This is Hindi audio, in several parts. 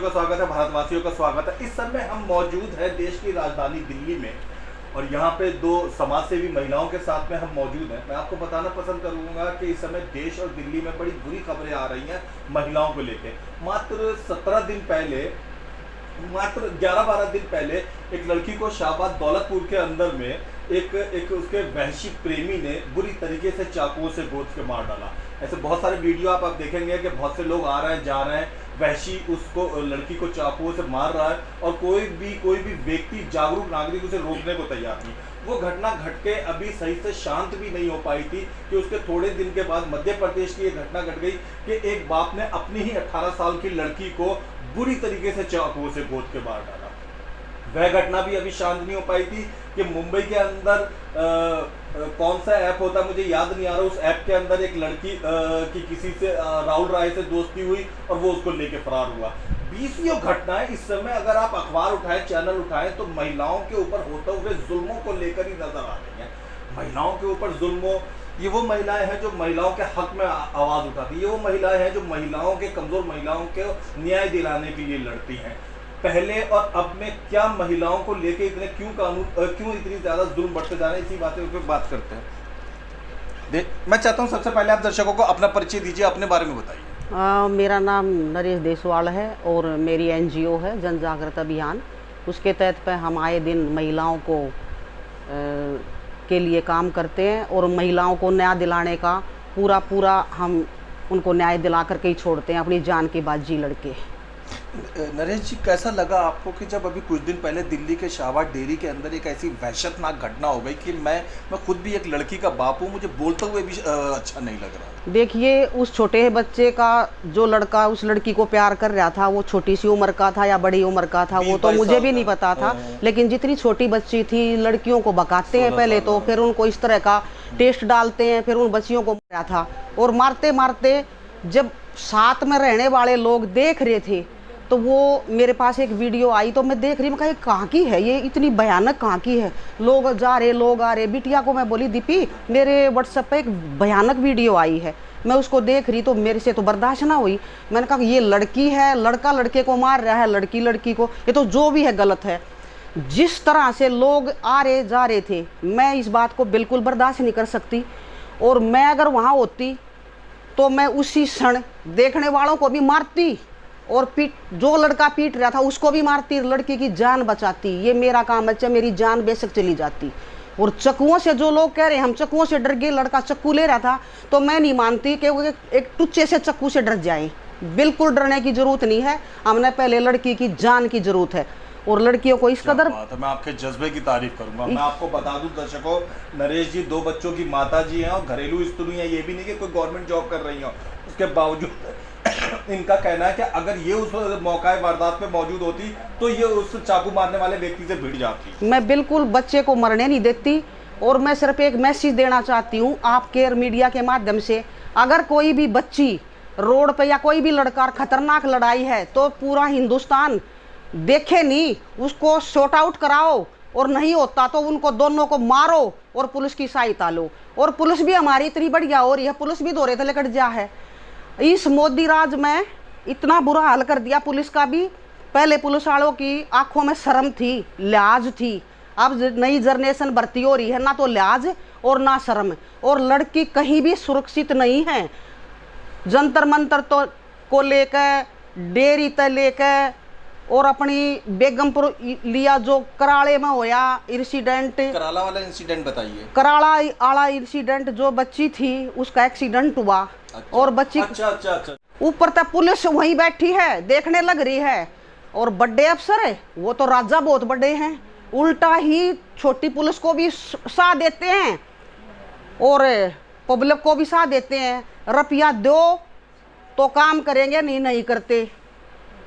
का स्वागत है, भारतवासियों का स्वागत है। इस समय हम मौजूद हैं देश की राजधानी दिल्ली में और यहाँ पे दो समाज सेवी महिलाओं के साथ में हम मौजूद हैं। मैं आपको बताना पसंद करूँगा कि इस समय देश और दिल्ली में बड़ी बुरी खबरें आ रही हैं महिलाओं को लेके। मात्र 11-12 दिन पहले एक लड़की को शाहबाद दौलतपुर के अंदर में एक उसके वहशी प्रेमी ने बुरी तरीके से चाकुओं से गोद के मार डाला। ऐसे बहुत सारे वीडियो आप देखेंगे कि बहुत से लोग आ रहे हैं, जा रहे हैं, वहशी उसको लड़की को चाकुओं से मार रहा है और कोई भी व्यक्ति, जागरूक नागरिक उसे रोकने को तैयार नहीं। वो घटना घट के अभी सही से शांत भी नहीं हो पाई थी कि उसके थोड़े दिन के बाद मध्य प्रदेश की ये घटना घट गई कि एक बाप ने अपनी ही 18 साल की लड़की को बुरी तरीके से चाकुओं से गोद के मार डाला। वह घटना भी अभी शांत नहीं हो पाई थी कि मुंबई के अंदर कौन सा ऐप होता है मुझे याद नहीं आ रहा, उस ऐप के अंदर एक लड़की की किसी से राहुल राय से दोस्ती हुई और वो उसको लेके फरार हुआ। 20 घटनाएं इस समय अगर आप अखबार उठाएं, चैनल उठाएं तो महिलाओं के ऊपर होते हुए जुल्मों को लेकर ही नजर आ रही हैं। महिलाओं के ऊपर जुल्मों, ये वो महिलाएं हैं जो महिलाओं के हक में आवाज उठाती है, ये वो महिलाएं हैं जो महिलाओं के, कमजोर महिलाओं के न्याय दिलाने के लिए लड़ती हैं। पहले और अब में क्या महिलाओं को लेके क्यों इतनी ज्यादा जुल्म बढ़ते जा रहे हैं, इसी बातें पे बात करते हैं। मैं चाहता हूं सबसे पहले आप दर्शकों को अपना परिचय दीजिए, अपने बारे में बताइए। मेरा नाम नरेश देसवाल है और मेरी एनजीओ है जन जागृत अभियान। उसके तहत पे हम आए दिन महिलाओं को के लिए काम करते हैं और महिलाओं को न्याय दिलाने का पूरा हम उनको न्याय दिला करके ही छोड़ते हैं अपनी जान की बाजी लड़के। नरेश जी, कैसा लगा आपको कि जब अभी कुछ दिन पहले दिल्ली के शाहबाद डेयरी के अंदर एक ऐसी वहशतनाक घटना हो गई कि मैं खुद भी एक लड़की का बाप हूँ, मुझे बोलते हुए भी अच्छा नहीं लग रहा। देखिए, उस छोटे बच्चे का जो लड़का उस लड़की को प्यार कर रहा था वो छोटी सी उम्र का था या बड़ी उम्र का था वो तो मुझे भी नहीं पता था, लेकिन जितनी छोटी बच्ची थी, लड़कियों को बकाते हैं पहले तो, फिर उनको इस तरह का टेस्ट डालते हैं, फिर उन बच्चियों को मारा था। और मारते मारते जब साथ में रहने वाले लोग देख रहे थे तो वो मेरे पास एक वीडियो आई तो मैं देख रही, मैं कहा कहाँ की है ये, इतनी भयानक कहाँ की है, लोग जा रहे लोग आ रहे। बिटिया को मैं बोली दीपी मेरे व्हाट्सएप पे एक भयानक वीडियो आई है, मैं उसको देख रही तो मेरे से तो बर्दाश्त ना हुई। मैंने कहा ये लड़की है, लड़का लड़के को मार रहा है, लड़की लड़की को, ये तो जो भी है गलत है। जिस तरह से लोग आ रहे जा रहे थे मैं इस बात को बिल्कुल बर्दाश्त नहीं कर सकती और मैं अगर वहाँ होती तो मैं उसी क्षण देखने वालों को भी मारती और जो लड़का पीट रहा था उसको भी मारती, लड़की की जान बचाती। ये मेरा काम है, चाहे मेरी जान बेशक चली जाती। और चक्कुओं से जो लोग कह रहे हैं हम चक्कुओं से डर गए, लड़का चक्कू ले रहा था, तो मैं नहीं मानती कि वो एक टुच्चे से चक्कू से डर जाए। बिल्कुल डरने की जरूरत नहीं है, हमने पहले लड़की की जान की जरूरत है और लड़कियों को इस कदर। मैं आपके जज्बे की तारीफ करूंगा। मैं आपको बता दूं दर्शकों, नरेश जी 2 बच्चों की माता जी हैं और घरेलू स्त्री हैं, ये भी नहीं कि कोई गवर्नमेंट जॉब कर रही हो। उसके बावजूद इनका कहना है कि अगर ये उस मौका वारदात पे मौजूद होती तो ये उस चाकू मारने वाले व्यक्ति से भिड़ जाती। मैं बिल्कुल बच्चे को मरने नहीं देती और मैं सिर्फ एक मैसेज देना चाहती हूँ आपके मिडिया के माध्यम से, अगर कोई भी बच्ची रोड पे या कोई भी लड़का खतरनाक लड़ाई है तो पूरा हिंदुस्तान देखे नहीं, उसको शॉर्ट आउट कराओ और नहीं होता तो उनको दोनों को मारो और पुलिस की सहायता लो। और पुलिस भी हमारी इतनी बढ़िया हो रही है, पुलिस भी दौरे थे लेकर जा है। इस मोदी राज में इतना बुरा हाल कर दिया पुलिस का भी। पहले पुलिस वालों की आंखों में शर्म थी, लिहाज थी, अब नई जनरेशन भर्ती हो रही है, ना तो लिहाज और ना शर्म, और लड़की कहीं भी सुरक्षित नहीं है। जंतर मंतर तो को लेकर, डेयरी तक लेकर और अपनी बेगमपुर लिया जो कराड़े में होया इंसिडेंट, कराला वाला इंसिडेंट बताइए। कराड़ा वाला इंसिडेंट, जो बच्ची थी उसका एक्सीडेंट हुआ। अच्छा, और बच्ची अच्छा। ऊपर तक पुलिस वहीं बैठी है, देखने लग रही है, और बड़े अफसर है वो तो राजा बहुत बड़े हैं, उल्टा ही छोटी पुलिस को भी साथ देते हैं और पब्लिक को भी साथ देते हैं। रुपया दो तो काम करेंगे, नहीं करते।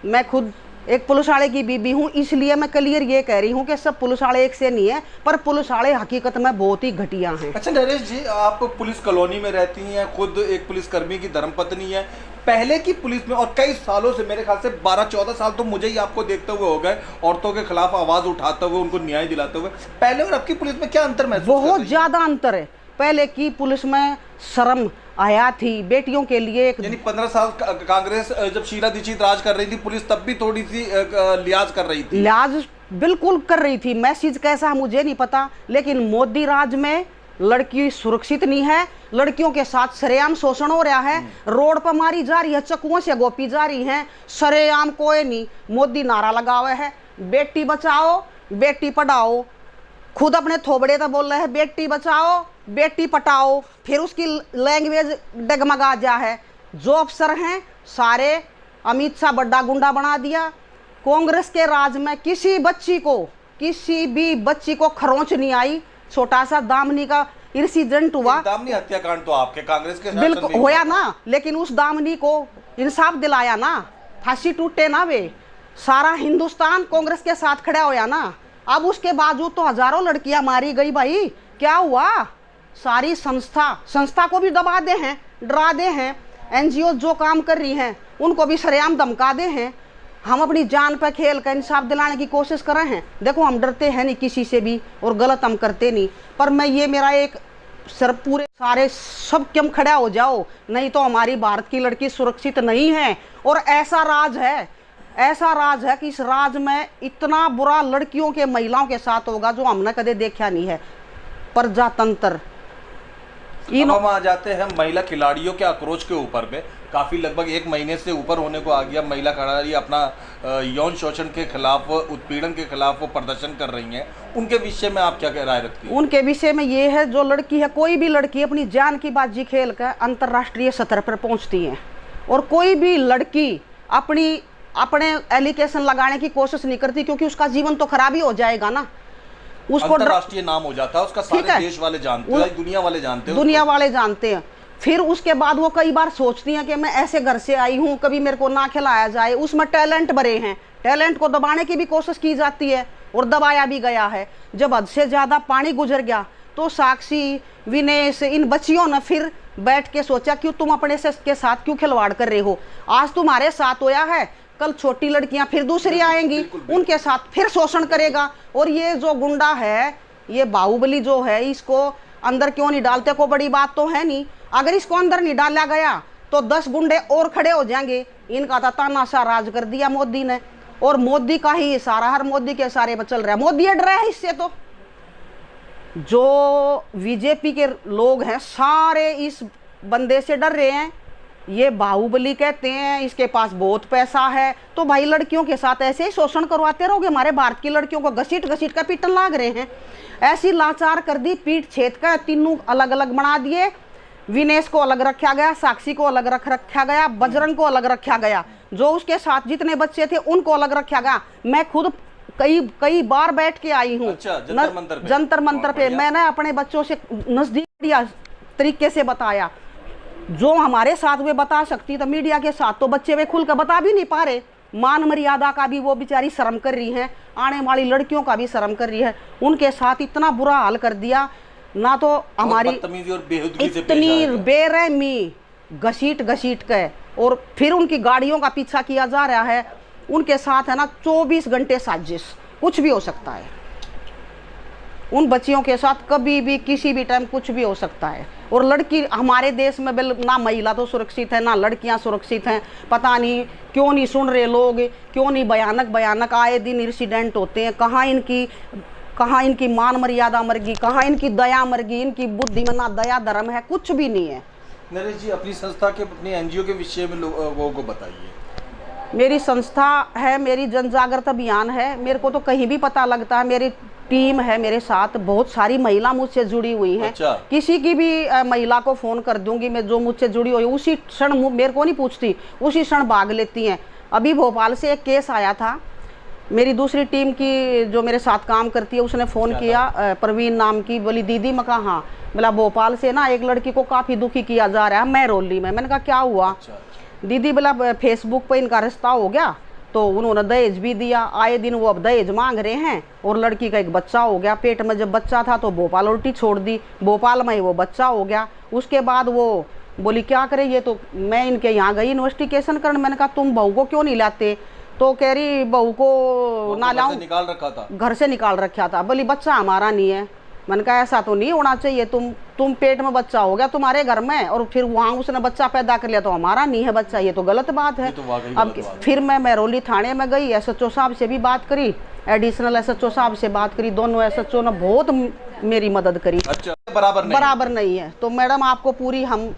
मैं खुद एक पुलिस वाले की बीबी हूँ, इसलिए मैं क्लियर ये कह रही हूँ कि सब पुलिस वाले एक से नहीं है, पर पुलिस वाले हकीकत में बहुत ही घटिया हैं। अच्छा नरेश जी, आप पुलिस कॉलोनी में रहती हैं, खुद एक पुलिसकर्मी की धर्मपत्नी है। पहले की पुलिस में और कई सालों से, मेरे ख्याल से 12-14 साल तो मुझे ही आपको देखते हुए हो गए, औरतों के खिलाफ आवाज उठाते हुए, उनको न्याय दिलाते हुए। पहले और अब की पुलिस में क्या अंतर महसूस? बहुत ज्यादा अंतर है। पहले की पुलिस में शर्म, आया थी बेटियों के लिए एक। यानी 15 साल कांग्रेस जब शीला दीक्षित राज कर रही थी, पुलिस तब भी थोड़ी सी लिहाज कर रही थी। लिहाज बिल्कुल कर रही थी, मैसेज कैसा मुझे नहीं पता, लेकिन मोदी राज में लड़की सुरक्षित नहीं है। लड़कियों के साथ सरेआम शोषण हो रहा है, रोड पर मारी जा रही है, चक्कुओं से गोपी जा रही है, सरेआम कोई नहीं। मोदी नारा लगा हुआ है बेटी बचाओ बेटी पढ़ाओ, खुद अपने थोबड़े तो बोल रहे हैं बेटी बचाओ बेटी पटाओ, फिर उसकी लैंग्वेज डगमगा जा है। जो अफसर हैं सारे अमित शाह बड़ा गुंडा बना दिया। कांग्रेस के राज में किसी भी बच्ची को खरोंच नहीं आई। छोटा सा दामनी का इंसिडेंट हुआ, दामनी हत्याकांड तो आपके कांग्रेस के बिल्कुल होया ना, लेकिन उस दामनी को इंसाफ दिलाया ना, फांसी टूटे ना वे। सारा हिंदुस्तान कांग्रेस के साथ खड़ा होया ना। अब उसके बावजूद तो हजारों लड़कियां मारी गई भाई, क्या हुआ? सारी संस्था को भी दबा दे हैं, डरा दे हैं। एनजीओ जो काम कर रही हैं उनको भी सरेआम धमका दे हैं। हम अपनी जान पर खेल कर इंसाफ दिलाने की कोशिश कर रहे हैं। देखो हम डरते हैं नहीं किसी से भी और गलत हम करते नहीं, पर मैं ये मेरा एक सर पूरे सारे सब क्यों खड़ा हो जाओ, नहीं तो हमारी भारत की लड़की सुरक्षित नहीं है। और ऐसा राज है कि इस राज में इतना बुरा लड़कियों के महिलाओं के साथ होगा जो हमने कदे देखा नहीं है। प्रजातंत्र हम आ जाते हैं महिला खिलाड़ियों के आक्रोश के ऊपर में। काफी लगभग 1 महीने से ऊपर होने को आ गया, महिला खिलाड़ी अपना यौन शोषण के खिलाफ, उत्पीड़न के खिलाफ वो प्रदर्शन कर रही हैं। उनके विषय में आप क्या राय रखती हैं? उनके विषय में ये है, जो लड़की है, कोई भी लड़की अपनी जान की बाजी खेल कर अंतर्राष्ट्रीय सतह पर पहुंचती है, और कोई भी लड़की अपने एलिगेशन लगाने की कोशिश नहीं करती, क्योंकि उसका जीवन तो खराब ही हो जाएगा ना। उसको अंतर्राष्ट्रीय नाम हो जाता है उसका, सारे देश वाले जानते हैं, दुनिया वाले जानते हैं। फिर उसके बाद वो कई बार सोचती हैं कि मैं ऐसे घर से आई हूँ, कभी मेरे को ना खिलाया जाए। उसमें टैलेंट भरे हैं, टैलेंट को दबाने की भी कोशिश की जाती है और दबाया भी गया है। जब हद से ज्यादा पानी गुजर गया तो साक्षी, विनेश, इन बच्चियों ने फिर बैठ के सोचा क्यों तुम अपने से के साथ क्यों खिलवाड़ कर रहे हो। आज तुम्हारे साथ होया है, कल छोटी लड़कियां फिर दूसरी आएंगी, उनके साथ फिर शोषण करेगा। और ये जो गुंडा है, ये बाहुबली जो है, इसको अंदर क्यों नहीं डालते, को बड़ी बात तो है नहीं। अगर इसको अंदर नहीं डाला गया तो 10 गुंडे और खड़े हो जाएंगे। इनका तानाशाह राज कर दिया मोदी ने, और मोदी का ही इशारा, हर मोदी के इशारे पर चल रहा है। मोदी डर रहा है इससे। तो जो बीजेपी के लोग हैं सारे इस बंदे से डर रहे हैं। ये बाहुबली कहते हैं, इसके पास बहुत पैसा है। तो भाई लड़कियों के साथ ऐसे ही शोषण करवाते रहोगे। हमारे भारत की लड़कियों को घसीट कर पीटन लाग रहे हैं। ऐसी लाचार कर दी, पीठ छेद कर तीनों अलग अलग बना दिए। विनेश को अलग रखा गया, साक्षी को अलग रखा गया, बजरंग को अलग रखा गया, जो उसके साथ जितने बच्चे थे उनको अलग रखा गया। मैं खुद कई बार बैठ के आई हूँ। अच्छा, जंतर मंतर पे मैंने अपने बच्चों से नजदीक तरीके से बताया। जो हमारे साथ वे बता सकती, तो मीडिया के साथ तो बच्चे वे खुल कर बता भी नहीं पा रहे। मान मर्यादा का भी वो बेचारी शर्म कर रही है, आने वाली लड़कियों का भी शर्म कर रही है। उनके साथ इतना बुरा हाल कर दिया ना, तो हमारी इतनी बेरहमी घसीट के, और फिर उनकी गाड़ियों का पीछा किया जा रहा है। उनके साथ है ना 24 घंटे साजिश, कुछ भी हो सकता है उन बच्चियों के साथ, कभी भी किसी भी टाइम कुछ भी हो सकता है। और लड़की हमारे देश में ना महिला तो सुरक्षित है, ना लड़कियां सुरक्षित हैं। पता नहीं क्यों नहीं सुन रहे लोग, क्यों नहीं भयानक आए दिन इंसिडेंट होते हैं। कहाँ इनकी मान मर्यादा मर गई, कहाँ इनकी दया मर गई, इनकी बुद्धि में ना दया धर्म है, कुछ भी नहीं है। नरेश जी, अपनी संस्था के, अपनी एनजीओ के विषय में लोगों को बताइए। मेरी संस्था है, मेरी जन जागृत अभियान है। मेरे को तो कहीं भी पता लगता है, मेरी टीम है मेरे साथ, बहुत सारी महिला मुझसे जुड़ी हुई हैं। अच्छा। किसी की भी महिला को फ़ोन कर दूंगी मैं, जो मुझसे जुड़ी हुई, उसी क्षण मेरे को नहीं पूछती, उसी क्षण भाग लेती हैं। अभी भोपाल से एक केस आया था, मेरी दूसरी टीम की जो मेरे साथ काम करती है उसने फ़ोन किया, प्रवीण नाम की, बोली दीदी। मैं कहा हाँ। बोला भोपाल से ना एक लड़की को काफ़ी दुखी किया जा रहा है महरौली में। मैंने कहा क्या हुआ? अच्छा। दीदी बोला फेसबुक पर इनका रिश्ता हो गया, तो उन्होंने दहेज भी दिया। आए दिन वो अब दहेज मांग रहे हैं, और लड़की का एक बच्चा हो गया। पेट में जब बच्चा था तो भोपाल उल्टी छोड़ दी, भोपाल में ही वो बच्चा हो गया। उसके बाद वो बोली क्या करे ये, तो मैं इनके यहाँ गई इन्वेस्टिगेशन करने। मैंने कहा तुम बहू को क्यों नहीं लाते? तो कह रही बहू को ना लाऊं, निकाल रखा था, घर से निकाल रखा था। बोली बच्चा हमारा नहीं है। मैंने कहा ऐसा तो नहीं होना चाहिए, तुम पेट में बच्चा हो गया तुम्हारे घर में और फिर वहाँ उसने बच्चा पैदा कर लिया तो हमारा नहीं है बच्चा, ये तो गलत बात है। अब फिर मैं महरौली थाने में गई, SHO साहब से भी बात करी, एडिशनल SHO साहब से बात करी, दोनों SHO ने बहुत मेरी मदद करी। अच्छा, बराबर नहीं है। तो मैडम आपको पूरी हम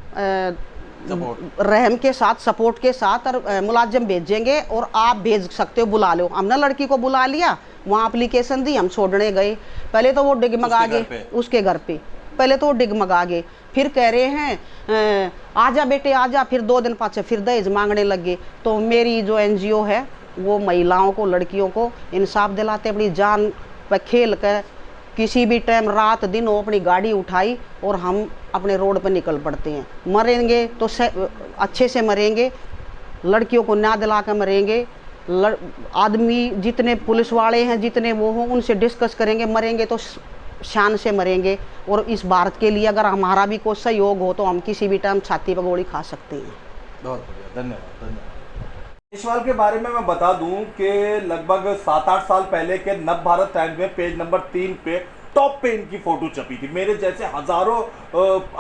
रहम के साथ, सपोर्ट के साथ और मुलाजिम भेजेंगे और आप भेज सकते हो, बुला लो। हमने लड़की को बुला लिया, वहाँ एप्लीकेशन दी, हम छोड़ने गए। पहले तो वो डिगमगा गए उसके घर पे, पहले तो वो डिगमगा गए, फिर कह रहे हैं आजा बेटे आजा, फिर 2 दिन पाछे फिर दहेज मांगने लगे। तो मेरी जो NGO है वो महिलाओं को, लड़कियों को इंसाफ दिलाते, अपनी जान पर खेल कर किसी भी टाइम रात दिन वो अपनी गाड़ी उठाई और हम अपने रोड पर निकल पड़ते हैं। मरेंगे तो अच्छे से मरेंगे, लड़कियों को न्याय दिला कर मरेंगे। आदमी जितने पुलिस वाले हैं जितने वो हों उनसे डिस्कस करेंगे, मरेंगे तो शान से मरेंगे। और इस भारत के लिए अगर हमारा भी कोई सहयोग हो तो हम किसी भी टाइम छाती पर गोली खा सकते हैं। बहुत बढ़िया, धन्यवाद। देशवाल के बारे में मैं बता दूं कि लगभग 7-8 साल पहले के नव भारत टाइम्स में पेज नंबर 3 पे टॉप पे इनकी फोटो छपी थी। मेरे जैसे हजारों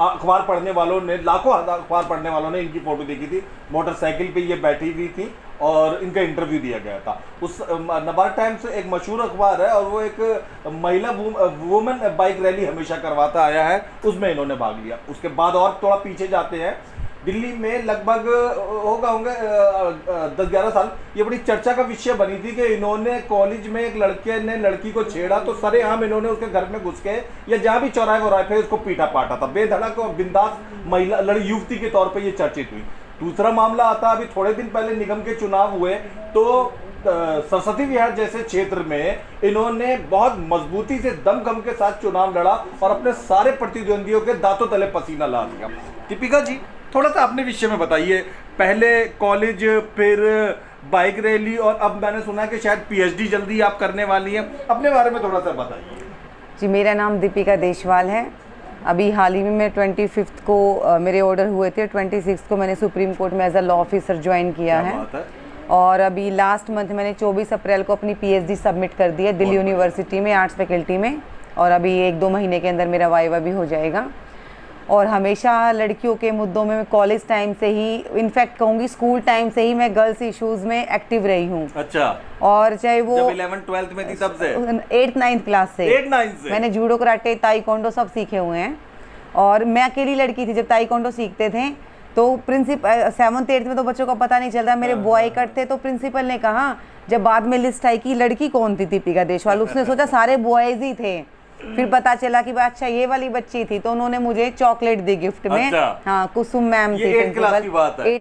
अखबार पढ़ने वालों ने, लाखों अखबार पढ़ने वालों ने इनकी फोटो देखी थी। मोटरसाइकिल पे ये बैठी हुई थी और इनका इंटरव्यू दिया गया था। उस नवभारत टाइम्स एक मशहूर अखबार है और वो एक महिला वुमेन बाइक रैली हमेशा करवाता आया है, उसमें इन्होंने भाग लिया। उसके बाद और थोड़ा पीछे जाते हैं, दिल्ली में लगभग होंगे 10-11 साल ये बड़ी चर्चा का विषय बनी थी कि इन्होंने कॉलेज में एक लड़के ने लड़की को छेड़ा तो सरेआम इन्होंने उसके घर में घुस के या जहाँ भी चौराहे वौराहे पे उसको पीटा पाटा था। बेधड़क और बिंदास महिला युवती के तौर पे ये चर्चित हुई। दूसरा मामला आता, अभी थोड़े दिन पहले निगम के चुनाव हुए तो सरस्वती विहार जैसे क्षेत्र में इन्होंने बहुत मजबूती से दमखम के साथ चुनाव लड़ा और अपने सारे प्रतिद्वंदियों के दांतों तले पसीना ला दिया। दीपिका जी, थोड़ा सा अपने विषय में बताइए, पहले कॉलेज, फिर बाइक रैली और अब मैंने सुना है कि शायद PhD जल्दी आप करने वाली हैं, अपने बारे में थोड़ा सा बताइए। जी, मेरा नाम दीपिका देशवाल है। अभी हाल ही में मैं 25 को मेरे ऑर्डर हुए थे, 26 को मैंने सुप्रीम कोर्ट में as a law officer join किया है। और अभी लास्ट मंथ मैंने 24 अप्रैल को अपनी PhD सबमिट कर दी है दिल्ली यूनिवर्सिटी में आर्ट्स फैकल्टी में, और अभी 1-2 महीने के अंदर मेरा वाइवा भी हो जाएगा। और हमेशा लड़कियों के मुद्दों में मैं कॉलेज टाइम से ही, इनफैक्ट कहूँगी स्कूल टाइम से ही मैं गर्ल्स इश्यूज में एक्टिव रही हूँ। अच्छा। और चाहे वो 11th-12th में थी तब से? 8th-9th क्लास से। 8th-9th से मैंने जूडो, कराटे, ताइक्वांडो सब सीखे हुए हैं। और मैं अकेली लड़की थी जब ताइक्वांडो सीखते थे, तो प्रिंसिपल 7th-8th में तो बच्चों का पता नहीं चलता, मेरे बॉय कट थे। तो प्रिंसिपल ने कहा, जब बाद में लिस्ट आई कि लड़की कौन थी दीपिका देशवाल, उसने सोचा सारे बॉयज ही थे। फिर पता चला कि अच्छा ये वाली बच्ची थी, तो उन्होंने मुझे चॉकलेट दी गिफ्ट में। अच्छा। हाँ, कुसुम मैम थी प्रिंसिपल।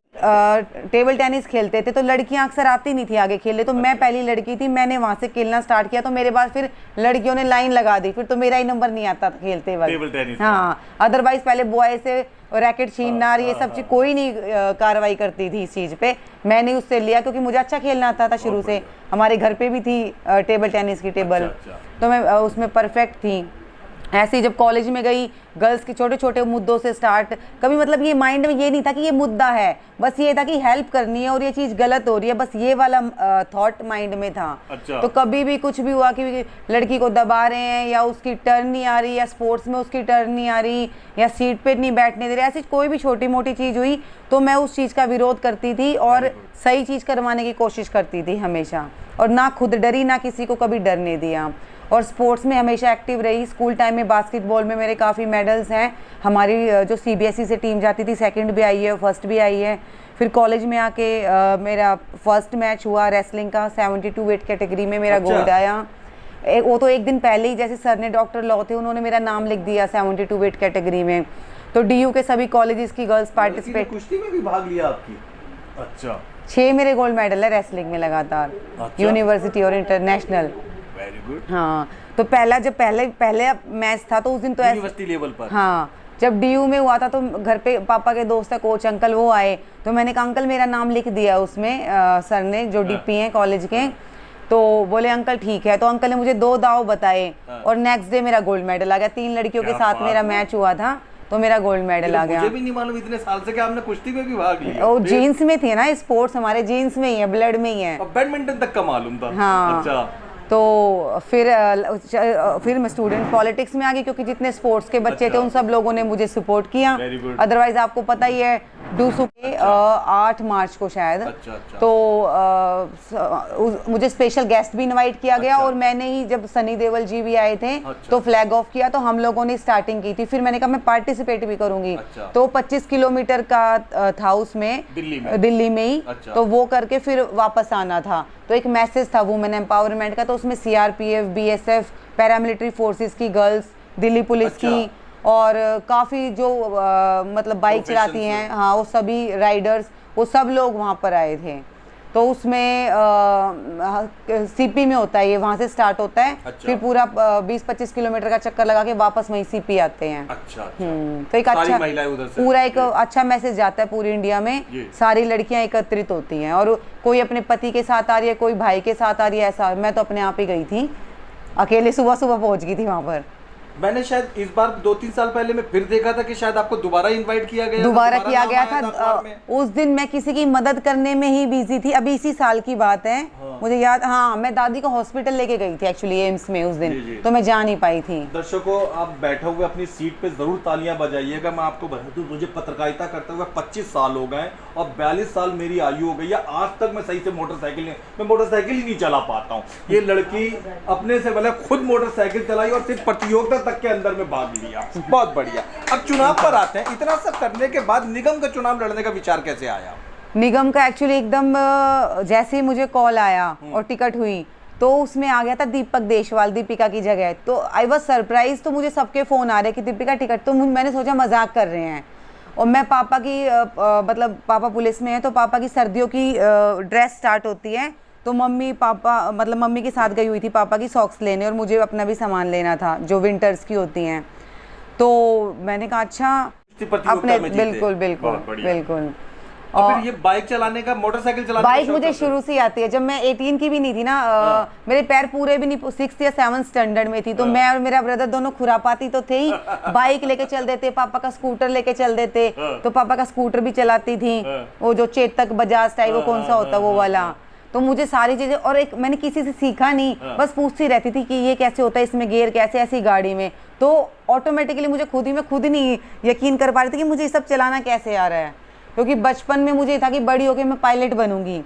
टेबल टेनिस खेलते थे तो लड़कियां अक्सर आती नहीं थी आगे खेलने, तो मैं पहली लड़की थी, मैंने वहां से खेलना स्टार्ट किया। तो मेरे बाद फिर लड़कियों ने लाइन लगा दी, फिर तो मेरा ही नंबर नहीं आता था खेलते वक्त। हाँ, अदरवाइज पहले बॉय से रैकेट छीनना, ये सब चीज कोई नहीं कार्रवाई करती थी इस चीज पे। मैंने उससे लिया क्योंकि मुझे अच्छा खेलना आता था शुरू से। हमारे घर पे भी थी टेबल टेनिस की टेबल। तो मैं उसमें परफेक्ट थी। ऐसे ही जब कॉलेज में गई, गर्ल्स के छोटे छोटे मुद्दों से स्टार्ट, कभी मतलब ये माइंड में ये नहीं था कि ये मुद्दा है, बस ये था कि हेल्प करनी है और ये चीज़ गलत हो रही है, बस ये वाला थॉट माइंड में था। अच्छा। तो कभी भी कुछ भी हुआ कि लड़की को दबा रहे हैं या उसकी टर्न नहीं आ रही या स्पोर्ट्स में उसकी टर्न नहीं आ रही या सीट पे नहीं बैठने दे रहे, ऐसी कोई भी छोटी मोटी चीज़ हुई तो मैं उस चीज़ का विरोध करती थी और सही चीज़ करवाने की कोशिश करती थी हमेशा, और ना खुद डरी ना किसी को कभी डरने दिया। और स्पोर्ट्स में हमेशा एक्टिव रही। स्कूल टाइम में बास्केटबॉल में मेरे काफ़ी मेडल्स हैं। हमारी जो CBSE से टीम जाती थी, सेकंड भी आई है, फर्स्ट भी आई है। फिर कॉलेज में आके मेरा फर्स्ट मैच हुआ रेसलिंग का, 72 वेट कैटेगरी में मेरा गोल्ड आया। वो तो एक दिन पहले ही, जैसे सर ने डॉक्टर लॉ थे, उन्होंने मेरा नाम लिख दिया 72 वेट कैटेगरी में। तो DU के सभी कॉलेजेस की गर्ल्स पार्टिसिपेट। कुश्ती में भी भाग लिया आपकी? अच्छा। 6 मेरे गोल्ड मेडल है रेसलिंग में लगातार। अच्छा। यूनिवर्सिटी और इंटरनेशनल। Very good. हाँ, तो जब पहले मैच था तो उस दिन तो यूनिवर्सिटी लेवल पर। हाँ, जब DU में हुआ था तो घर पे पापा के दोस्त है कोच अंकल, वो आए तो मैंने कहा अंकल मेरा नाम लिख दिया उसमें, सर ने जो DP हैं कॉलेज के, तो बोले अंकल ठीक है। तो अंकल ने मुझे 2 दाव बताए और नेक्स्ट डे मेरा गोल्ड मेडल आ गया। 3 लड़कियों के साथ मेरा मैच हुआ था तो मेरा गोल्ड मेडल आ गया। मुझे भी नहीं मालूम इतने साल से कि आपने कुश्ती में भी भाग लिया। वो जीन्स में थी ना, स्पोर्ट्स हमारे जीन्स में ही है, ब्लड में ही है। बैडमिंटन तक का मालूम था। हाँ। अच्छा। तो फिर मैं स्टूडेंट पॉलिटिक्स में आ गई, क्योंकि जितने स्पोर्ट्स के बच्चे थे उन सब लोगों ने मुझे सपोर्ट किया। अदरवाइज आपको पता ही है डूसू के 8 मार्च को शायद, तो मुझे स्पेशल गेस्ट भी इनवाइट किया गया, और मैंने ही जब सनी देओल जी भी आए थे तो फ्लैग ऑफ किया, तो हम लोगों ने स्टार्टिंग की थी। फिर मैंने कहा मैं पार्टिसिपेट भी करूंगी, तो 25 किलोमीटर का था उसमें, दिल्ली में ही, तो वो करके फिर वापस आना था। तो एक मैसेज था वुमेन एम्पावरमेंट का, तो उसमें सीआरपीएफ, बीएसएफ, पैरामिलिट्री फोर्सेस की गर्ल्स, दिल्ली पुलिस की, और काफ़ी जो मतलब बाइक चलाती हैं, हाँ, वो सभी राइडर्स, वो सब लोग वहाँ पर आए थे। तो उसमें सीपी में होता है ये, वहाँ से स्टार्ट होता है, फिर पूरा 20-25 किलोमीटर का चक्कर लगा के वापस वहीं सीपी आते हैं। तो एक अच्छा पूरा एक अच्छा मैसेज जाता है पूरी इंडिया में, सारी लड़कियां एकत्रित होती हैं, और कोई अपने पति के साथ आ रही है, कोई भाई के साथ आ रही है, ऐसा। मैं तो अपने आप ही गई थी, अकेले सुबह सुबह पहुंच गई थी वहाँ पर। मैंने शायद इस बार 2-3 साल पहले मैं फिर देखा था कि शायद आपको दोबारा इनवाइट किया गया, दोबारा किया गया था। उस दिन मैं किसी की मदद करने में ही बिजी थी, अभी इसी साल की बात है। मुझे याद, हाँ, मैं दादी को हॉस्पिटल लेके गई थी एक्चुअली एम्स में उस दिन, तो मैं जा नहीं पाई थी। दर्शकों, आप बैठे हुए अपनी सीट पे जरूर तालियां बजाइएगा। मैं आपको बता दूं, मुझे पत्रकारिता करते हुए 25 साल हो गए और 42 साल मेरी आयु हो गई है। आज तक मैं सही से मोटरसाइकिल ही नहीं चला पाता हूँ। ये लड़की अपने से मतलब खुद मोटरसाइकिल चलाई और सिर्फ प्रतियोगिता तक के अंदर में भाग लिया। बहुत बढ़िया। अब चुनाव पर आते हैं। इतना सब करने के बाद निगम का चुनाव लड़ने का विचार कैसे आया? निगम का एक्चुअली एकदम जैसे ही मुझे कॉल आया और टिकट हुई, तो उसमें आ गया था दीपक देशवाल, दीपिका की जगह। तो आई वाज सरप्राइज। तो मुझे सबके फ़ोन आ रहे कि दीपिका टिकट, तो मैंने सोचा मजाक कर रहे हैं। और मैं पापा की मतलब पापा पुलिस में है, तो पापा की सर्दियों की ड्रेस स्टार्ट होती है, तो मम्मी पापा मतलब मम्मी के साथ गई हुई थी पापा की सॉक्स लेने, और मुझे अपना भी सामान लेना था जो विंटर्स की होती हैं। तो मैंने कहा अच्छा अपने, बिल्कुल बिल्कुल बिल्कुल। और फिर ये बाइक चलाने का, मोटरसाइकिल चलाने का बाइक मुझे शुरू से आती है। जब मैं 18 की भी नहीं थी ना, मेरे पैर पूरे भी नहीं, 6th या 7th स्टैंडर्ड में थी, तो मैं और मेरा ब्रदर दोनों खुरापाती तो थे ही। बाइक लेके चल देते, पापा का स्कूटर लेके चल देते, तो पापा का स्कूटर भी चलाती थी, वो जो चेतक बजाज टाइप, वो कौन सा होता वो वाला। तो मुझे सारी चीजें, और एक मैंने किसी से सीखा नहीं, बस पूछती रहती थी कि ये कैसे होता है, इसमें गियर कैसे, ऐसी गाड़ी में। तो ऑटोमेटिकली मुझे खुद ही नहीं यकीन कर पा रही थी कि मुझे ये सब चलाना कैसे आ रहा है, क्योंकि बचपन में मुझे था कि बड़ी होकर मैं पायलट बनूंगी।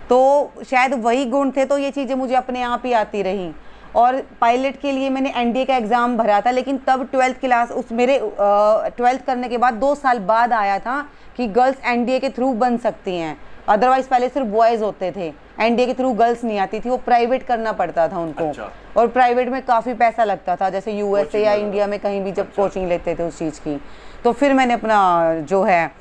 तो शायद वही गुण थे, तो ये चीज़ें मुझे अपने आप ही आती रही। और पायलट के लिए मैंने एनडीए का एग्ज़ाम भरा था, लेकिन तब 12th क्लास, उस मेरे 12th करने के बाद 2 साल बाद आया था कि गर्ल्स एनडीए के थ्रू बन सकती हैं। अदरवाइज पहले सिर्फ बॉयज़ होते थे, एनडीए के थ्रू गर्ल्स नहीं आती थी, वो प्राइवेट करना पड़ता था उनको। और प्राइवेट में काफ़ी पैसा लगता था, जैसे यूएसए या इंडिया में कहीं भी जब कोचिंग लेते थे उस चीज़ की। तो फिर मैंने अपना जो है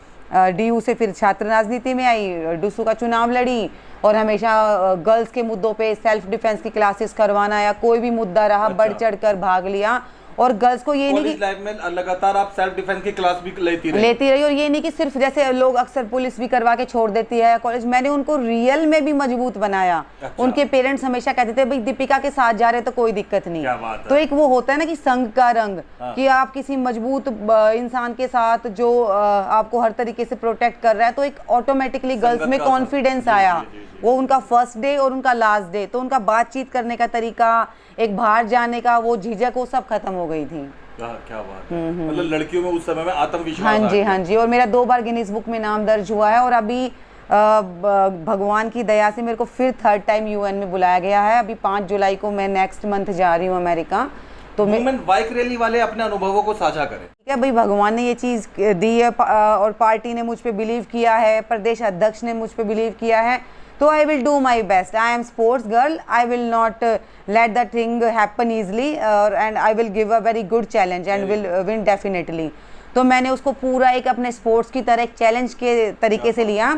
डीयू से फिर छात्र राजनीति में आई, डूसू का चुनाव लड़ी, और हमेशा गर्ल्स के मुद्दों पे सेल्फ डिफेंस की क्लासेस करवाना या कोई भी मुद्दा रहा, बढ़ चढ़ कर भाग लिया। और गर्ल्स को ये नहीं कि लाइफ में लगातार आप सेल्फ डिफेंस की क्लास भी लेती रही, और ये नहीं कि सिर्फ जैसे लोग अक्सर पुलिस भी करवा के छोड़ देती है कॉलेज, मैंने उनको रियल में भी मजबूत बनाया। उनके पेरेंट्स हमेशा कहते थे भाई दीपिका के साथ जा रहे तो कोई दिक्कत नहीं। तो एक वो होता है ना कि संग का रंग, कि आप किसी मजबूत इंसान के साथ जो आपको हर तरीके से प्रोटेक्ट कर रहा है, तो एक ऑटोमेटिकली गर्ल्स में कॉन्फिडेंस आया। वो उनका फर्स्ट डे और उनका लास्ट डे, तो उनका बातचीत करने का तरीका, एक बाहर जाने का वो झिझक, वो सब खत्म हो गई थी। क्या बात है। मतलब लड़कियों में उस समय में आत्मविश्वास। हाँ जी। और मेरा 2 बार गिनीज बुक में नाम दर्ज हुआ है, और अभी भगवान की दया से मेरे को फिर 3rd टाइम यूएन में बुलाया गया है। अभी 5 जुलाई को मैं नेक्स्ट मंथ जा रही हूँ अमेरिका। तो वुमेन बाइक रैली वाले अपने अनुभवों को साझा करें। ठीक है भाई, भगवान ने ये चीज़ दी है, और पार्टी ने मुझ पे बिलीव किया है, प्रदेश अध्यक्ष ने मुझ पे बिलीव किया है, तो I will do my best. I am sports girl. I will not let that thing happen easily, and I will give a very good challenge and will win definitely. तो मैंने उसको पूरा एक अपने स्पोर्ट्स की तरह एक चैलेंज के तरीके से लिया,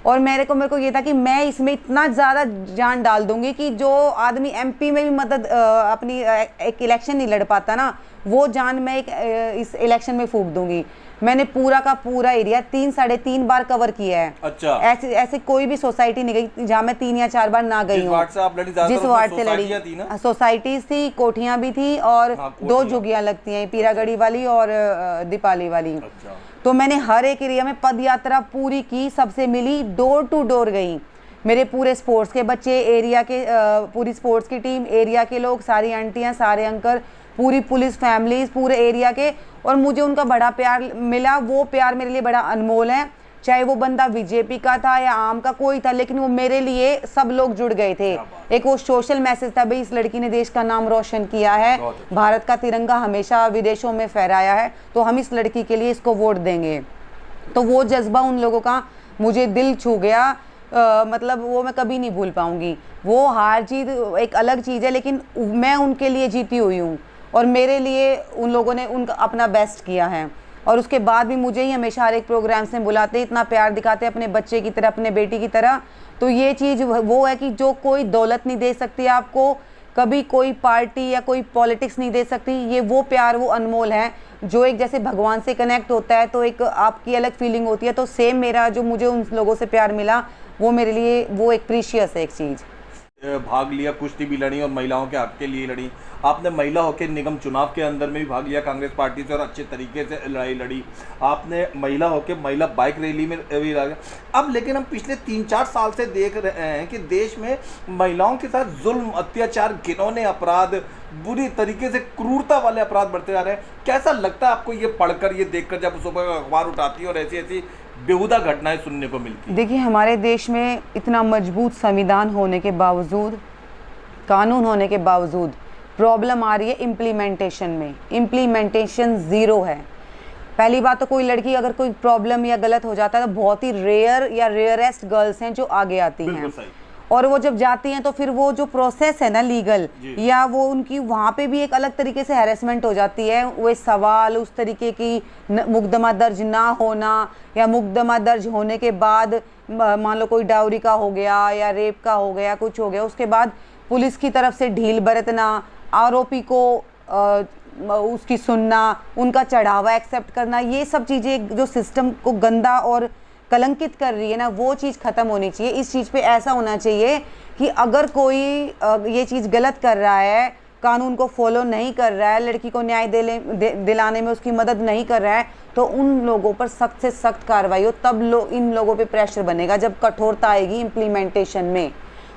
और मेरे को ये था कि मैं इसमें इतना ज़्यादा जान डाल दूंगी कि जो आदमी एमपी में भी मदद अपनी एक इलेक्शन नहीं लड़ पाता ना, वो जान मैं इस इलेक्शन में फूंक दूंगी। मैंने पूरा का पूरा एरिया 3-3.5 बार कवर किया है। अच्छा। ऐसे कोई भी सोसाइटी नहीं गई जहाँ मैं 3 या 4 बार ना गई हूँ। जिस वार्ड से लड़ी, सोसाइटीज थी, कोठियाँ भी थी, और 2 झुग्गियाँ लगती हैं, पीरागढ़ी वाली और दीपाली वाली। तो मैंने हर एक एरिया में पद यात्रा पूरी की, सबसे मिली, डोर टू डोर गई, मेरे पूरे स्पोर्ट्स के बच्चे, एरिया के पूरी स्पोर्ट्स की टीम, एरिया के लोग, सारी आंटियाँ, सारे अंकल, पूरी पुलिस फैमिलीज, पूरे एरिया के, और मुझे उनका बड़ा प्यार मिला। वो प्यार मेरे लिए बड़ा अनमोल है। चाहे वो बंदा बीजेपी का था या आम का कोई था, लेकिन वो मेरे लिए सब लोग जुड़ गए थे। एक वो सोशल मैसेज था, भाई इस लड़की ने देश का नाम रोशन किया है, भारत का तिरंगा हमेशा विदेशों में फहराया है, तो हम इस लड़की के लिए इसको वोट देंगे। तो वो जज्बा उन लोगों का मुझे दिल छू गया। मतलब वो मैं कभी नहीं भूल पाऊंगी। वो हार जीत एक अलग चीज़ है, लेकिन मैं उनके लिए जीती हुई हूँ और मेरे लिए उन लोगों ने उनका अपना बेस्ट किया है। और उसके बाद भी मुझे ही हमेशा हर एक प्रोग्राम से बुलाते, इतना प्यार दिखाते अपने बच्चे की तरह, अपने बेटी की तरह। तो ये चीज़ वो है कि जो कोई दौलत नहीं दे सकती आपको, कभी कोई पार्टी या कोई पॉलिटिक्स नहीं दे सकती। ये वो प्यार, वो अनमोल है जो एक जैसे भगवान से कनेक्ट होता है तो एक आपकी अलग फीलिंग होती है। तो सेम मेरा जो मुझे उन लोगों से प्यार मिला, वो मेरे लिए वो एक प्रीशियस है एक चीज़। भाग लिया, कुश्ती भी लड़ी और महिलाओं के हक के लिए लड़ी। आपने महिला हॉकी निगम चुनाव के अंदर में भी भाग लिया कांग्रेस पार्टी से और अच्छे तरीके से लड़ाई लड़ी। आपने महिला हॉकी, महिला बाइक रैली में भी लगा। अब लेकिन हम पिछले 3-4 साल से देख रहे हैं कि देश में महिलाओं के साथ जुल्म, अत्याचार, घिनौने अपराध, बुरी तरीके से क्रूरता वाले अपराध बढ़ते जा रहे हैं। कैसा लगता है आपको ये पढ़कर, ये देखकर, जब सुबह अखबार उठाती है और ऐसी ऐसी बेहुदा घटनाएं सुनने को मिलती? देखिए, हमारे देश में इतना मजबूत संविधान होने के बावजूद, कानून होने के बावजूद प्रॉब्लम आ रही है इम्प्लीमेंटेशन में। इम्प्लीमेंटेशन ज़ीरो है। पहली बात तो कोई लड़की अगर कोई प्रॉब्लम या गलत हो जाता है तो बहुत ही रेयर या रेयरेस्ट गर्ल्स हैं जो आगे आती हैं, और वो जब जाती हैं तो फिर वो जो प्रोसेस है ना लीगल, या वो उनकी वहाँ पे भी एक अलग तरीके से हैरेसमेंट हो जाती है। वो सवाल उस तरीके की मुकदमा दर्ज ना होना, या मुकदमा दर्ज होने के बाद मान लो कोई डाउरी का हो गया या रेप का हो गया, कुछ हो गया, उसके बाद पुलिस की तरफ से ढील बरतना, आरोपी को उसकी सुनना, उनका चढ़ावा एक्सेप्ट करना, ये सब चीज़ें जो सिस्टम को गंदा और कलंकित कर रही है ना, वो चीज़ ख़त्म होनी चाहिए। इस चीज़ पे ऐसा होना चाहिए कि अगर कोई ये चीज़ गलत कर रहा है, कानून को फॉलो नहीं कर रहा है, लड़की को न्याय दिलाने में उसकी मदद नहीं कर रहा है, तो उन लोगों पर सख्त से सख्त कार्रवाई हो। तब इन लोगों पे प्रेशर बनेगा जब कठोरता आएगी इम्प्लीमेंटेशन में।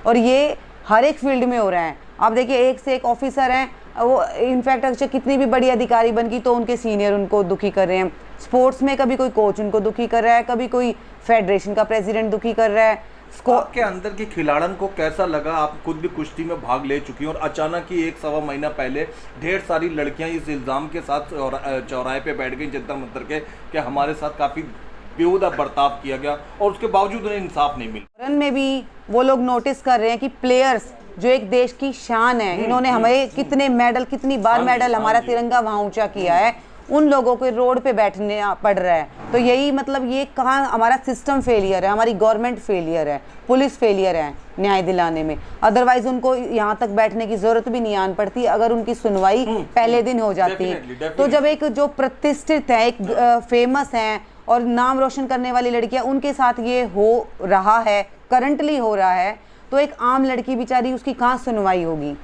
और ये हर एक फील्ड में हो रहा है। आप देखिए, एक से एक ऑफिसर हैं, वो इनफैक्ट अच्छा कितनी भी बड़ी अधिकारी बन गई तो उनके सीनियर उनको दुखी कर रहे हैं। स्पोर्ट्स में कभी कोई कोच उनको दुखी कर रहा है, कभी कोई फेडरेशन का प्रेसिडेंट दुखी कर रहा है। आपके अंदर की खिलाड़न को कैसा लगा? आप खुद भी कुश्ती में भाग ले चुकी हैं और अचानक ही 1-1.25 महीना पहले ढेर सारी लड़कियां इस इल्ज़ाम के साथ चौराहे पे बैठ गई जंतर मंतर के कि हमारे साथ काफ़ी बेहुदा बर्ताव किया गया, और उसके बावजूद उन्हें इंसाफ नहीं मिला। रन में भी वो लोग नोटिस कर रहे हैं कि प्लेयर्स जो एक देश की शान है, इन्होंने हमें कितने मेडल, कितनी बार मेडल, हमारा तिरंगा वहाँ ऊंचा किया है, उन लोगों को रोड पे बैठने पड़ रहा है। तो यही मतलब ये कहाँ हमारा सिस्टम फेलियर है, हमारी गवर्नमेंट फेलियर है, पुलिस फेलियर है न्याय दिलाने में। अदरवाइज उनको यहाँ तक बैठने की जरूरत भी नहीं आन पड़ती अगर उनकी सुनवाई पहले दिन हो जाती है। तो जब एक जो प्रतिष्ठित है, एक फेमस है और नाम रोशन करने वाली लड़कियां, उनके साथ ये हो रहा है, करंटली हो रहा है, तो एक आम लड़की बेचारी, उसकी कहाँ सुनवाई होगी?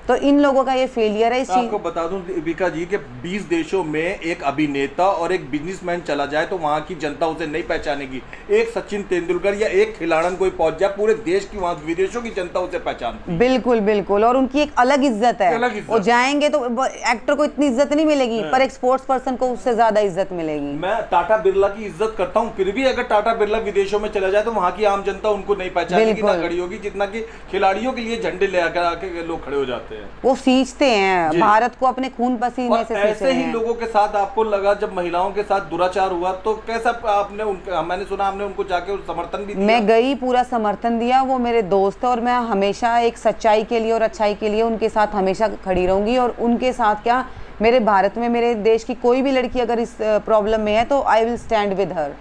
तो इन लोगों का ये फेलियर है। आपको बता दूं दीपिका जी कि 20 देशों में एक अभिनेता और एक बिजनेसमैन चला जाए तो वहां की जनता उसे नहीं पहचानेगी। एक सचिन तेंदुलकर या एक खिलाड़न कोई पहुंच जाए, पूरे देश की, वहां विदेशों की जनता उसे पहचानती है। बिल्कुल बिल्कुल, और उनकी एक अलग इज्जत है। वो जाएंगे तो एक्टर को इतनी इज्जत नहीं मिलेगी, पर एक स्पोर्ट्स पर्सन को उससे ज्यादा इज्जत मिलेगी। मैं टाटा बिरला की इज्जत करता हूँ, फिर भी अगर टाटा बिरला विदेशों में चला जाए तो वहां की आम जनता उनको नहीं पहचानेगी, ना खड़ी होगी, जितना कि खिलाड़ियों के लिए झंडे ले आकर लोग खड़े हो जाते हैं। वो सींचते हैं भारत को अपने खून पसीने से। ऐसे ही लोगों के साथ आपको लगा जब महिलाओं के साथ दुराचार हुआ तो कैसा आपने उनका, मैंने सुना आपने उनको जाके समर्थन भी दिया? मैं गई, पूरा समर्थन दिया। वो मेरे दोस्त है और मैं हमेशा एक सच्चाई के लिए और अच्छाई के लिए उनके साथ हमेशा खड़ी रहूंगी। और उनके साथ क्या, मेरे भारत में, मेरे देश की कोई भी लड़की अगर इस प्रॉब्लम में है तो I will stand with her.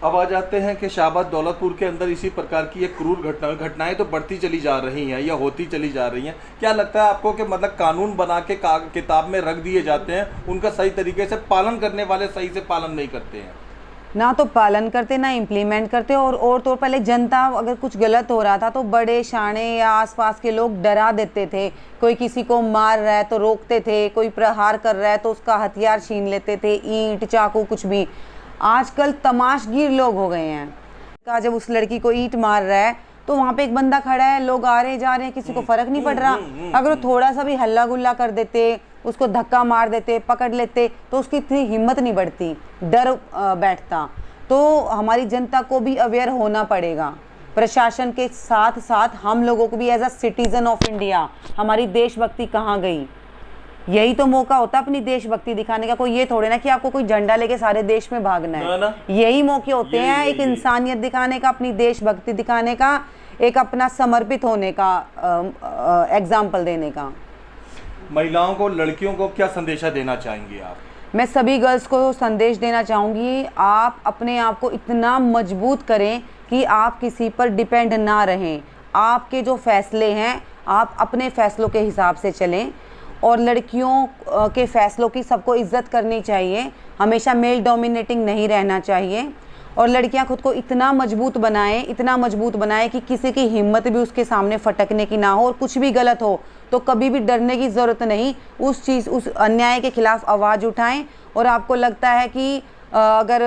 अब आ जाते हैं कि शाहबाद दौलतपुर के अंदर इसी प्रकार की एक क्रूर घटनाएं तो बढ़ती चली जा रही हैं या होती चली जा रही हैं। क्या लगता है आपको कि मतलब कानून बना के किताब में रख दिए जाते हैं, उनका सही तरीके से पालन करने वाले सही से पालन नहीं करते हैं? ना तो पालन करते, ना इम्प्लीमेंट करते। और तो पहले जनता अगर कुछ गलत हो रहा था तो बड़े शाणे या आसपास के लोग डरा देते थे। कोई किसी को मार रहा है तो रोकते थे, कोई प्रहार कर रहा है तो उसका हथियार छीन लेते थे, ईंट, चाकू, कुछ भी। आजकल तमाशगीर लोग हो गए हैं। का जब उस लड़की को ईंट मार रहा है तो वहां पे एक बंदा खड़ा है, लोग आ रहे जा रहे हैं, किसी को फर्क नहीं पड़ रहा। अगर वो थोड़ा सा भी हल्ला गुल्ला कर देते, उसको धक्का मार देते, पकड़ लेते, तो उसकी इतनी हिम्मत नहीं बढ़ती, डर बैठता। तो हमारी जनता को भी अवेयर होना पड़ेगा, प्रशासन के साथ साथ हम लोगों को भी as a citizen of India हमारी देशभक्ति कहाँ गई। यही तो मौका होता है अपनी देशभक्ति दिखाने का। कोई ये थोड़े ना कि आपको कोई झंडा लेके सारे देश में भागना है। यही मौके होते हैं एक इंसानियत दिखाने का, अपनी देशभक्ति दिखाने का, एक अपना समर्पित होने का एग्जाम्पल देने का। महिलाओं को, लड़कियों को क्या संदेशा देना चाहेंगी आप? मैं सभी गर्ल्स को संदेश देना चाहूँगी, आप अपने आप को इतना मजबूत करें कि आप किसी पर डिपेंड ना रहें। आपके जो फैसले हैं आप अपने फैसलों के हिसाब से चलें, और लड़कियों के फैसलों की सबको इज्जत करनी चाहिए, हमेशा मेल डोमिनेटिंग नहीं रहना चाहिए। और लड़कियां खुद को इतना मजबूत बनाएं कि किसी की हिम्मत भी उसके सामने फटकने की ना हो, और कुछ भी गलत हो तो कभी भी डरने की ज़रूरत नहीं, उस अन्याय के खिलाफ आवाज़ उठाएं। और आपको लगता है कि अगर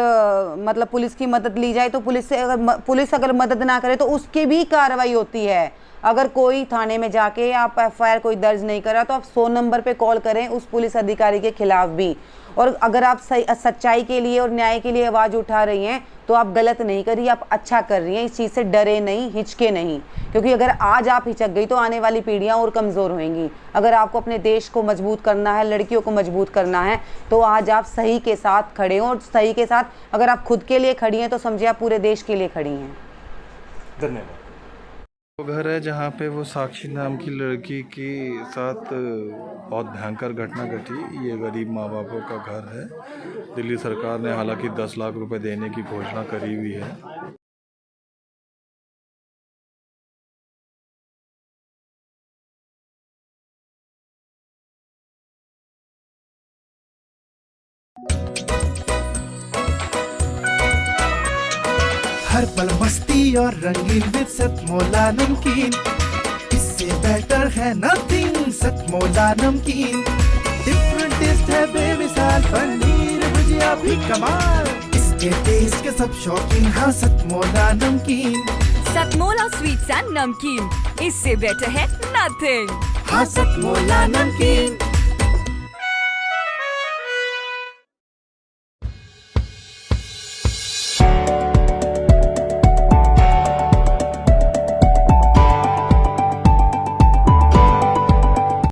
मतलब पुलिस की मदद ली जाए तो पुलिस अगर मदद ना करे तो उसकी भी कार्रवाई होती है। अगर कोई थाने में जाके आप एफआईआर कोई दर्ज नहीं करा तो आप 100 नंबर पे कॉल करें उस पुलिस अधिकारी के खिलाफ भी। और अगर आप सच्चाई के लिए और न्याय के लिए आवाज़ उठा रही हैं तो आप गलत नहीं कर रही, आप अच्छा कर रही हैं। इस चीज़ से डरे नहीं, हिचके नहीं, क्योंकि अगर आज आप हिचक गई तो आने वाली पीढ़ियां और कमज़ोर होंगी। अगर आपको अपने देश को मजबूत करना है, लड़कियों को मजबूत करना है, तो आज आप सही के साथ खड़े हों। और सही के साथ अगर आप खुद के लिए खड़ी हैं तो समझिए आप पूरे देश के लिए खड़ी हैं। धन्यवाद। वो घर है जहाँ पे वो साक्षी नाम की लड़की के साथ बहुत भयंकर घटना घटी। ये गरीब माँ बापों का घर है। दिल्ली सरकार ने हालांकि 10 लाख रुपए देने की घोषणा करी हुई है। हर पल मस्ती और रंगीन विद सतमोला नमकीन, इससे बेटर है नथिंग। सतमोला नमकीन डिफरेंट टेस्ट है बेमिसाल, पनीर भुजिया भी कमाल, इसके टेस्ट के सब शौकीन। हाँ सतमोला नमकीन, सतमोला स्वीट्स एंड नमकीन, इससे बेटर है नथिंग। हाँ सतमोला नमकीन।